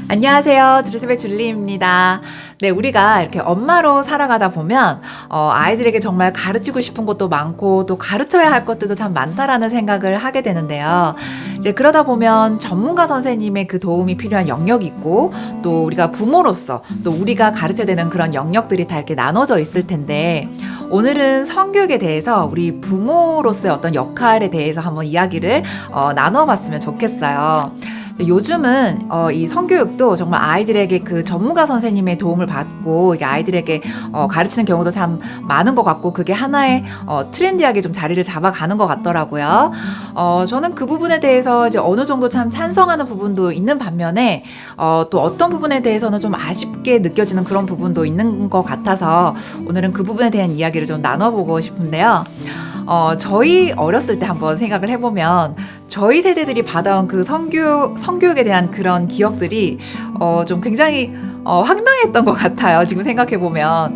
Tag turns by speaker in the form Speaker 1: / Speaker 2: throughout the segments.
Speaker 1: 안녕하세요. 드루셉의 줄리입니다. 네, 우리가 이렇게 엄마로 살아가다 보면 아이들에게 정말 가르치고 싶은 것도 많고 또 가르쳐야 할 것들도 참 많다라는 생각을 하게 되는데요. 이제 그러다 보면 전문가 선생님의 그 도움이 필요한 영역이 있고 또 우리가 부모로서 또 우리가 가르쳐야 되는 그런 영역들이 다 이렇게 나눠져 있을 텐데 오늘은 성교육에 대해서 우리 부모로서의 어떤 역할에 대해서 한번 이야기를 나눠봤으면 좋겠어요. 요즘은 이 성교육도 정말 아이들에게 그 전문가 선생님의 도움을 받고 이게 아이들에게 가르치는 경우도 참 많은 것 같고 그게 하나의 트렌디하게 좀 자리를 잡아가는 것 같더라고요. 저는 그 부분에 대해서 이제 어느 정도 참 찬성하는 부분도 있는 반면에 또 어떤 부분에 대해서는 좀 아쉽게 느껴지는 그런 부분도 있는 것 같아서 오늘은 그 부분에 대한 이야기를 좀 나눠보고 싶은데요. 저희 어렸을 때 한번 생각을 해보면 저희 세대들이 받아온 그 성교육에 대한 그런 기억들이 좀 굉장히 황당했던 것 같아요. 지금 생각해보면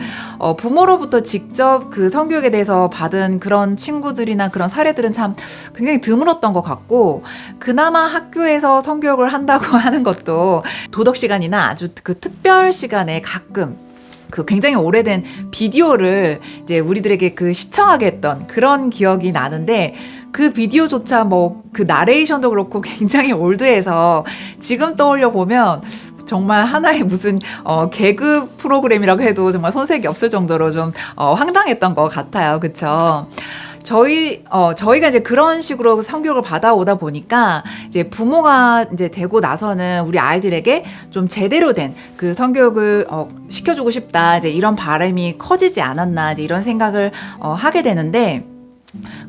Speaker 1: 부모로부터 직접 그 성교육에 대해서 받은 그런 친구들이나 그런 사례들은 참 굉장히 드물었던 것 같고 그나마 학교에서 성교육을 한다고 하는 것도 도덕 시간이나 아주 그 특별 시간에 가끔 그 굉장히 오래된 비디오를 이제 우리들에게 그 시청하게 했던 그런 기억이 나는데 그 비디오조차 뭐 그 나레이션도 그렇고 굉장히 올드해서 지금 떠올려 보면 정말 하나의 무슨 개그 프로그램이라고 해도 정말 손색이 없을 정도로 좀 황당했던 것 같아요. 그쵸? 저희가 이제 그런 식으로 성교육을 받아오다 보니까 이제 부모가 이제 되고 나서는 우리 아이들에게 좀 제대로 된 그 성교육을 시켜주고 싶다. 이제 이런 바람이 커지지 않았나. 이제 이런 생각을 하게 되는데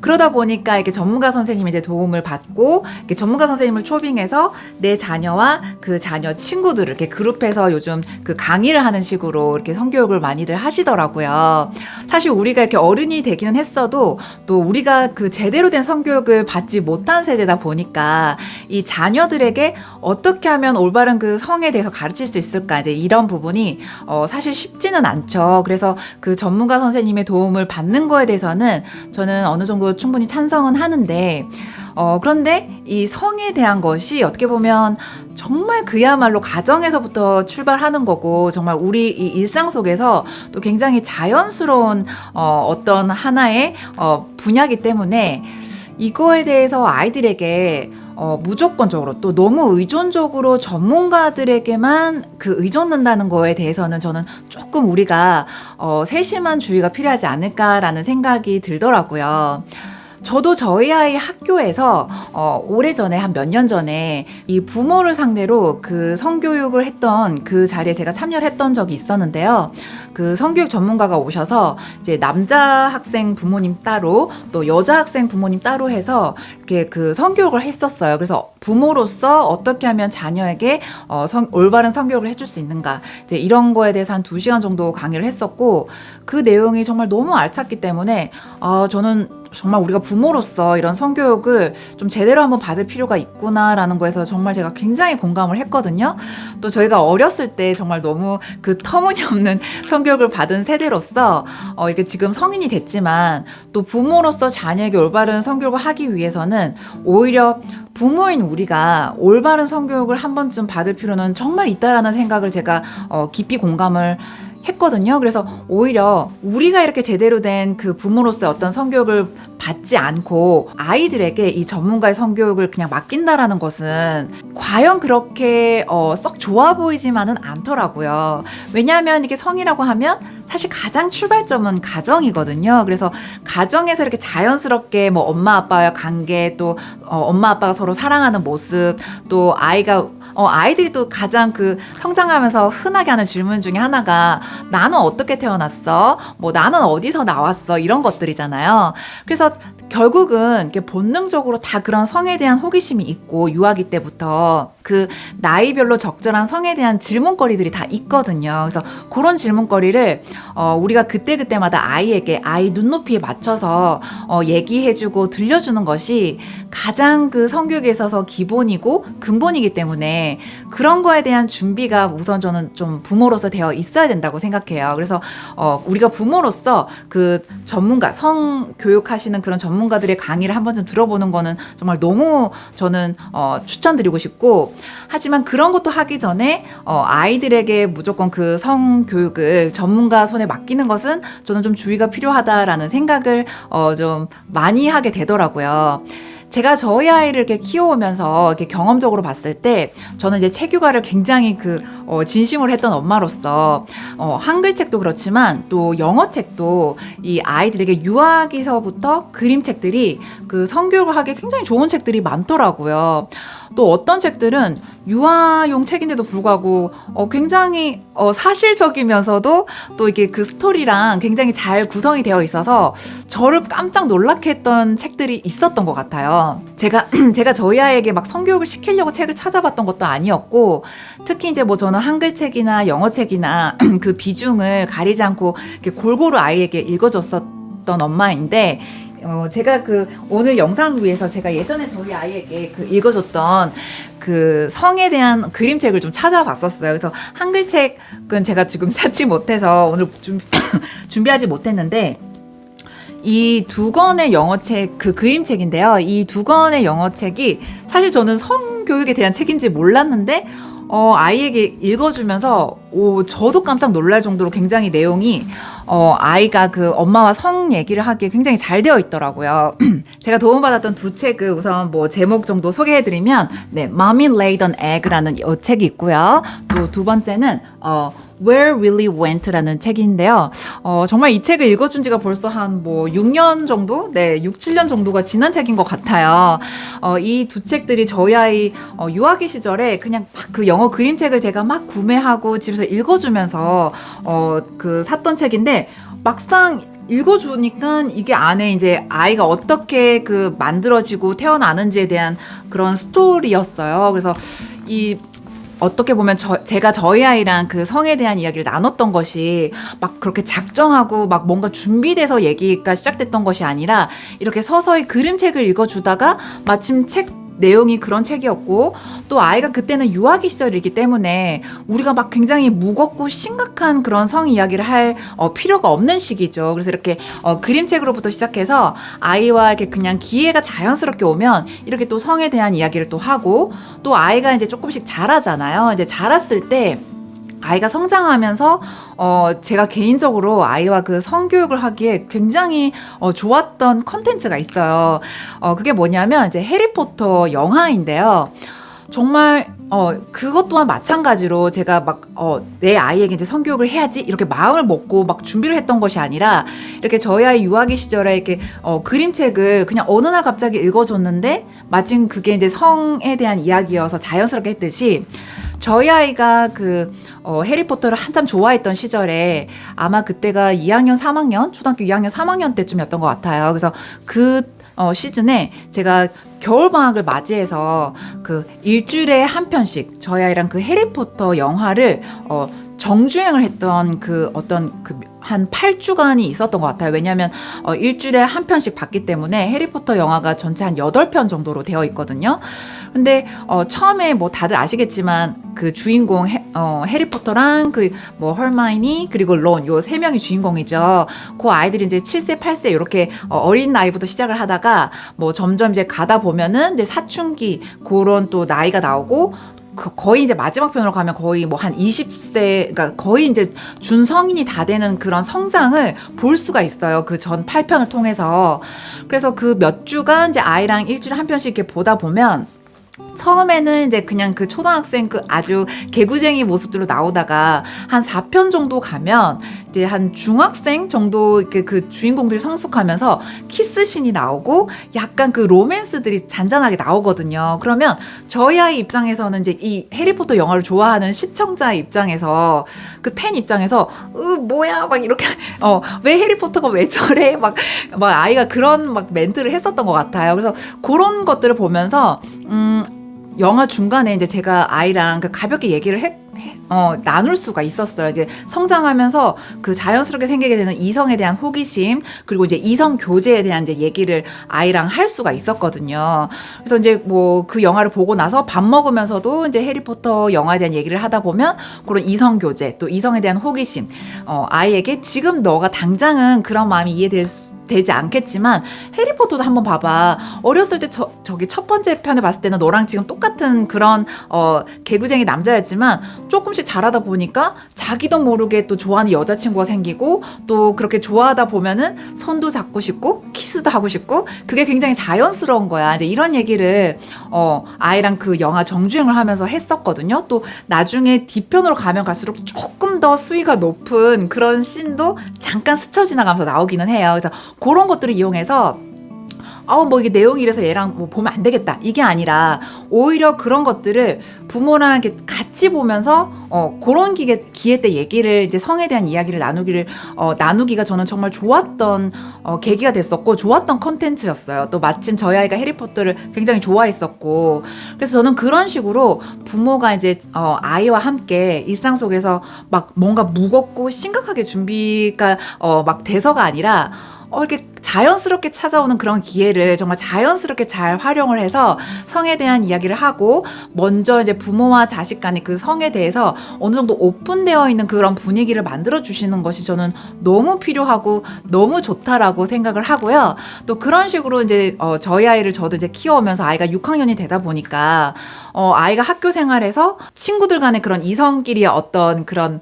Speaker 1: 그러다 보니까 이렇게 전문가 선생님의 이제 도움을 받고 이렇게 전문가 선생님을 초빙해서 내 자녀와 그 자녀 친구들을 이렇게 그룹해서 요즘 그 강의를 하는 식으로 이렇게 성교육을 많이들 하시더라고요. 사실 우리가 이렇게 어른이 되기는 했어도 또 우리가 그 제대로 된 성교육을 받지 못한 세대다 보니까 이 자녀들에게 어떻게 하면 올바른 그 성에 대해서 가르칠 수 있을까 이제 이런 부분이 사실 쉽지는 않죠. 그래서 그 전문가 선생님의 도움을 받는 거에 대해서는 저는 어느 정도 충분히 찬성은 하는데 그런데 이 성에 대한 것이 어떻게 보면 정말 그야말로 가정에서부터 출발하는 거고 정말 우리 이 일상 속에서 또 굉장히 자연스러운 어떤 하나의 분야이기 때문에 이거에 대해서 아이들에게 무조건적으로 또 너무 의존적으로 전문가들에게만 그 의존한다는 거에 대해서는 저는 조금 우리가 세심한 주의가 필요하지 않을까라는 생각이 들더라고요. 저도 저희 아이 학교에서 오래전에 한 몇 년 전에 이 부모를 상대로 그 성교육을 했던 그 자리에 제가 참여를 했던 적이 있었는데요. 그 성교육 전문가가 오셔서 이제 남자 학생 부모님 따로 또 여자 학생 부모님 따로 해서 이렇게 그 성교육을 했었어요. 그래서 부모로서 어떻게 하면 자녀에게 올바른 성교육을 해줄 수 있는가 이제 이런 거에 대해서 한 2시간 정도 강의를 했었고 그 내용이 정말 너무 알찼기 때문에 저는 정말 우리가 부모로서 이런 성교육을 좀 제대로 한번 받을 필요가 있구나라는 거에서 정말 제가 굉장히 공감을 했거든요. 또 저희가 어렸을 때 정말 너무 그 터무니없는 성교육을 받은 세대로서 이렇게 지금 성인이 됐지만 또 부모로서 자녀에게 올바른 성교육을 하기 위해서는 오히려 부모인 우리가 올바른 성교육을 한 번쯤 받을 필요는 정말 있다라는 생각을 제가 깊이 공감을 했거든요. 그래서 오히려 우리가 이렇게 제대로 된 그 부모로서의 어떤 성교육을 받지 않고 아이들에게 이 전문가의 성교육을 그냥 맡긴다라는 것은 과연 그렇게 썩 좋아 보이지만은 않더라고요. 왜냐하면 이게 성이라고 하면 사실 가장 출발점은 가정이거든요. 그래서 가정에서 이렇게 자연스럽게 뭐 엄마 아빠의 관계 또 엄마 아빠가 서로 사랑하는 모습 또 아이들이 또 가장 그 성장하면서 흔하게 하는 질문 중에 하나가 나는 어떻게 태어났어? 뭐 나는 어디서 나왔어? 이런 것들이잖아요. 그래서 결국은 이렇게 본능적으로 다 그런 성에 대한 호기심이 있고 유아기 때부터 그 나이별로 적절한 성에 대한 질문거리들이 다 있거든요. 그래서 그런 질문거리를 우리가 그때그때마다 아이에게 아이 눈높이에 맞춰서 얘기해주고 들려주는 것이 가장 그 성교육에 있어서 기본이고 근본이기 때문에 그런 거에 대한 준비가 우선 저는 좀 부모로서 되어 있어야 된다고 생각해요. 그래서 우리가 부모로서 그 전문가 성교육하시는 그런 전문가들의 강의를 한 번쯤 들어보는 거는 정말 너무 저는 추천드리고 싶고 하지만 그런 것도 하기 전에 아이들에게 무조건 그 성교육을 전문가 손에 맡기는 것은 저는 좀 주의가 필요하다라는 생각을 좀 많이 하게 되더라고요. 제가 저희 아이를 이렇게 키워오면서 이렇게 경험적으로 봤을 때 저는 이제 책육아를 굉장히 진심으로 했던 엄마로서 한글책도 그렇지만 또 영어책도 이 아이들에게 유아기서부터 그림책들이 그 성교육을 하기에 굉장히 좋은 책들이 많더라고요. 또 어떤 책들은 유아용 책인데도 불구하고 굉장히 사실적이면서도 또 이게 그 스토리랑 굉장히 잘 구성이 되어 있어서 저를 깜짝 놀라게 했던 책들이 있었던 것 같아요. 제가 저희 아이에게 막 성교육을 시키려고 책을 찾아봤던 것도 아니었고, 특히 이제 뭐 저는 한글책이나 영어책이나 그 비중을 가리지 않고 이렇게 골고루 아이에게 읽어줬었던 엄마인데, 제가 오늘 영상을 위해서 제가 예전에 저희 아이에게 읽어줬던 그 성에 대한 그림책을 좀 찾아봤었어요. 그래서 한글책은 제가 지금 찾지 못해서 오늘 준비하지 못했는데, 이 두 권의 영어책, 그 그림책인데요. 이 두 권의 영어책이 사실 저는 성교육에 대한 책인지 몰랐는데, 아이에게 읽어주면서 저도 깜짝 놀랄 정도로 굉장히 내용이 아이가 그 엄마와 성 얘기를 하기에 굉장히 잘 되어 있더라고요. 제가 도움받았던 두 책을 우선 뭐 제목 정도 소개해드리면, 네, Mommy Laid an Egg라는 책이 있고요. 또 두 번째는 Where Willie Went라는 책인데요. 정말 이 책을 읽어준 지가 벌써 한 6년 정도? 네, 6, 7년 정도가 지난 책인 것 같아요. 이 두 책들이 저희 아이 유아기 시절에 그냥 막 그 영어 그림책을 제가 막 구매하고 집에서 읽어주면서 샀던 책인데, 막상 읽어주니까 이게 안에 이제 아이가 어떻게 만들어지고 태어나는지에 대한 그런 스토리였어요. 그래서 어떻게 보면 제가 저희 아이랑 그 성에 대한 이야기를 나눴던 것이 막 그렇게 작정하고 막 뭔가 준비돼서 얘기가 시작됐던 것이 아니라 이렇게 서서히 그림책을 읽어주다가 마침 책 내용이 그런 책이었고, 또 아이가 그때는 유아기 시절이기 때문에 우리가 막 굉장히 무겁고 심각한 그런 성 이야기를 할 필요가 없는 시기죠. 그래서 이렇게 그림책으로부터 시작해서 아이와 이렇게 그냥 기회가 자연스럽게 오면 이렇게 또 성에 대한 이야기를 또 하고, 또 아이가 이제 조금씩 자라잖아요. 이제 자랐을 때 아이가 성장하면서 제가 개인적으로 아이와 그 성교육을 하기에 굉장히 좋았던 컨텐츠가 있어요. 그게 뭐냐면 이제 해리포터 영화인데요. 정말 그것 또한 마찬가지로 제가 막 내 아이에게 이제 성교육을 해야지 이렇게 마음을 먹고 막 준비를 했던 것이 아니라, 이렇게 저희 아이 유아기 시절에 이렇게 그림책을 그냥 어느 날 갑자기 읽어줬는데 마침 그게 이제 성에 대한 이야기여서 자연스럽게 했듯이, 저희 아이가 해리포터를 한참 좋아했던 시절에 아마 그때가 2학년, 3학년, 초등학교 2학년, 3학년 때쯤이었던 것 같아요. 그래서 시즌에 제가 겨울방학을 맞이해서 일주일에 한 편씩 저희 아이랑 해리포터 영화를 정주행을 했던 한 8주간이 있었던 것 같아요. 왜냐하면 일주일에 한 편씩 봤기 때문에 해리포터 영화가 전체 한 8편 정도로 되어 있거든요. 근데 처음에 뭐 다들 아시겠지만 그 주인공 해리포터랑 헐마이니 그리고 론, 요 세 명이 주인공이죠. 그 아이들이 이제 7세, 8세 이렇게 어린 나이부터 시작을 하다가 뭐 점점 이제 가다 보면은 이제 사춘기 그런 또 나이가 나오고, 거의 이제 마지막 편으로 가면 거의 뭐 한 20세, 그러니까 거의 이제 준성인이 다 되는 그런 성장을 볼 수가 있어요. 그 전 8편을 통해서. 그래서 그 몇 주간 이제 아이랑 일주일에 한 편씩 이렇게 보다 보면, 처음에는 이제 그냥 초등학생 아주 개구쟁이 모습들로 나오다가 한 4편 정도 가면 이제 한 중학생 정도 이렇게 그 주인공들이 성숙하면서 키스신이 나오고 약간 로맨스들이 잔잔하게 나오거든요. 그러면 저희 아이 입장에서는 이제 이 해리포터 영화를 좋아하는 시청자 입장에서, 팬 입장에서 뭐야 막 이렇게 왜 해리포터가 왜 저래 막 아이가 그런 멘트를 했었던 것 같아요. 그래서 그런 것들을 보면서 영화 중간에 이제 제가 아이랑 가볍게 얘기를 나눌 수가 있었어요. 이제 성장하면서 자연스럽게 생기게 되는 이성에 대한 호기심, 그리고 이제 이성 교제에 대한 이제 얘기를 아이랑 할 수가 있었거든요. 그래서 이제 그 영화를 보고 나서 밥 먹으면서도 이제 해리포터 영화에 대한 얘기를 하다 보면 그런 이성 교제, 또 이성에 대한 호기심, 아이에게 지금 너가 당장은 그런 마음이 이해될 되지 않겠지만 해리포터도 한번 봐봐. 어렸을 때 저기 첫 번째 편에 봤을 때는 너랑 지금 똑같은 그런 개구쟁이 남자였지만 조금씩 자라다 보니까 자기도 모르게 또 좋아하는 여자친구가 생기고 또 그렇게 좋아하다 보면은 손도 잡고 싶고 키스도 하고 싶고 그게 굉장히 자연스러운 거야. 이제 이런 얘기를 아이랑 그 영화 정주행을 하면서 했었거든요. 또 나중에 뒤편으로 가면 갈수록 조금 더 수위가 높은 그런 씬도 잠깐 스쳐 지나가면서 나오기는 해요. 그래서 그런 것들을 이용해서 뭐 이게 내용이 이래서 얘랑 뭐 보면 안 되겠다 이게 아니라 오히려 그런 것들을 부모랑 이렇게 같이 보면서 그런 기회 때 얘기를 이제 성에 대한 이야기를 나누기가 저는 정말 좋았던 계기가 됐었고 좋았던 컨텐츠였어요. 또 마침 저희 아이가 해리포터를 굉장히 좋아했었고 그래서 저는 그런 식으로 부모가 이제 아이와 함께 일상 속에서 막 뭔가 무겁고 심각하게 준비가 막 돼서가 아니라 이렇게 자연스럽게 찾아오는 그런 기회를 정말 자연스럽게 잘 활용을 해서 성에 대한 이야기를 하고 먼저 이제 부모와 자식 간의 그 성에 대해서 어느 정도 오픈되어 있는 그런 분위기를 만들어 주시는 것이 저는 너무 필요하고 너무 좋다라고 생각을 하고요. 또 그런 식으로 이제 저희 아이를 저도 이제 키워오면서 아이가 6학년이 되다 보니까 아이가 학교 생활에서 친구들 간의 그런 이성끼리의 어떤 그런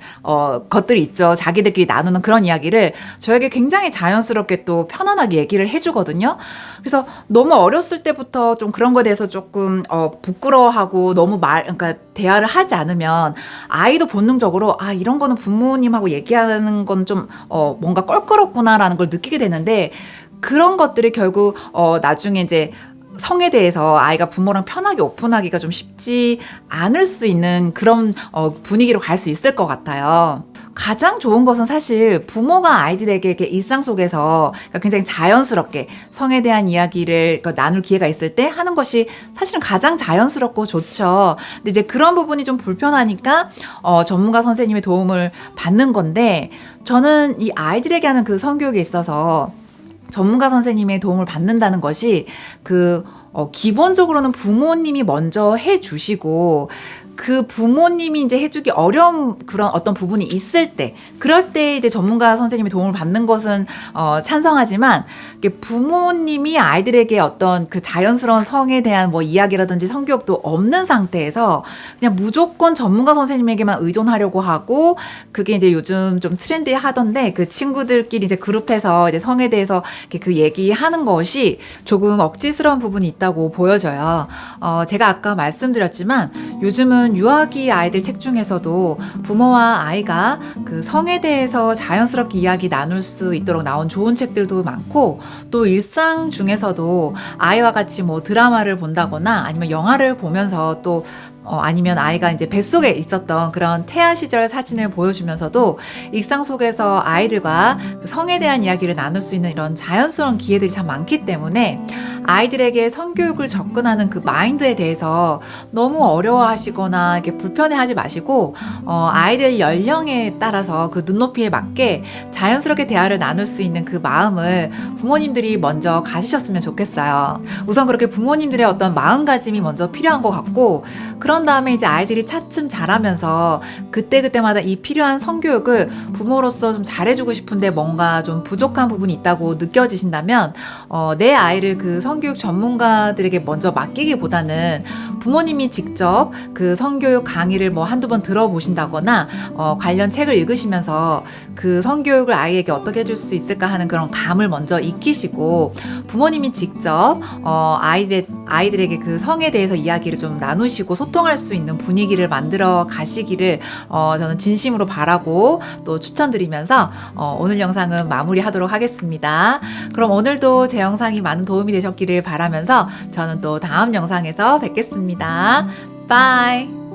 Speaker 1: 것들이 있죠. 자기들끼리 나누는 그런 이야기를 저에게 굉장히 자연스럽게 또 편안하게 얘기를 해주거든요. 그래서 너무 어렸을 때부터 좀 그런 거에 대해서 조금 부끄러워하고 너무 그러니까 대화를 하지 않으면 아이도 본능적으로 이런 거는 부모님하고 얘기하는 건 좀 뭔가 껄끄럽구나라는 걸 느끼게 되는데 그런 것들이 결국 나중에 이제 성에 대해서 아이가 부모랑 편하게 오픈하기가 좀 쉽지 않을 수 있는 그런 분위기로 갈 수 있을 것 같아요. 가장 좋은 것은 사실 부모가 아이들에게 이렇게 일상 속에서 굉장히 자연스럽게 성에 대한 이야기를 나눌 기회가 있을 때 하는 것이 사실은 가장 자연스럽고 좋죠. 근데 이제 그런 부분이 좀 불편하니까 전문가 선생님의 도움을 받는 건데 저는 이 아이들에게 하는 그 성교육에 있어서 전문가 선생님의 도움을 받는다는 것이 기본적으로는 부모님이 먼저 해주시고 그 부모님이 이제 해주기 어려운 그런 어떤 부분이 있을 때, 그럴 때 이제 전문가 선생님의 도움을 받는 것은 찬성하지만 부모님이 아이들에게 어떤 그 자연스러운 성에 대한 뭐 이야기라든지 성교육도 없는 상태에서 그냥 무조건 전문가 선생님에게만 의존하려고 하고 그게 이제 요즘 좀 트렌디하던데 그 친구들끼리 이제 그룹해서 이제 성에 대해서 이렇게 그 얘기하는 것이 조금 억지스러운 부분이 있다고 보여져요. 제가 아까 말씀드렸지만 요즘은 유아기 아이들 책 중에서도 부모와 아이가 그 성에 대해서 자연스럽게 이야기 나눌 수 있도록 나온 좋은 책들도 많고 또 일상 중에서도 아이와 같이 뭐 드라마를 본다거나 아니면 영화를 보면서 또 아니면 아이가 이제 뱃속에 있었던 그런 태아 시절 사진을 보여주면서도 일상 속에서 아이들과 성에 대한 이야기를 나눌 수 있는 이런 자연스러운 기회들이 참 많기 때문에 아이들에게 성교육을 접근하는 그 마인드에 대해서 너무 어려워하시거나 이렇게 불편해하지 마시고 아이들 연령에 따라서 그 눈높이에 맞게 자연스럽게 대화를 나눌 수 있는 그 마음을 부모님들이 먼저 가지셨으면 좋겠어요. 우선 그렇게 부모님들의 어떤 마음가짐이 먼저 필요한 것 같고 그런 다음에 이제 아이들이 차츰 자라면서 그때그때마다 이 필요한 성교육을 부모로서 좀 잘해주고 싶은데 뭔가 좀 부족한 부분이 있다고 느껴지신다면 내 아이를 그 성교육 전문가들에게 먼저 맡기기보다는 부모님이 직접 그 성교육 강의를 뭐 한두 번 들어보신다거나 관련 책을 읽으시면서 그 성교육을 아이에게 어떻게 해줄 수 있을까 하는 그런 감을 먼저 익히시고 부모님이 직접 아이들에게 그 성에 대해서 이야기를 좀 나누시고 소통할 수 있는 분위기를 만들어 가시기를 저는 진심으로 바라고 또 추천드리면서 오늘 영상은 마무리하도록 하겠습니다. 그럼 오늘도 제 영상이 많은 도움이 되셨기를 바라면서 저는 또 다음 영상에서 뵙겠습니다. 바이.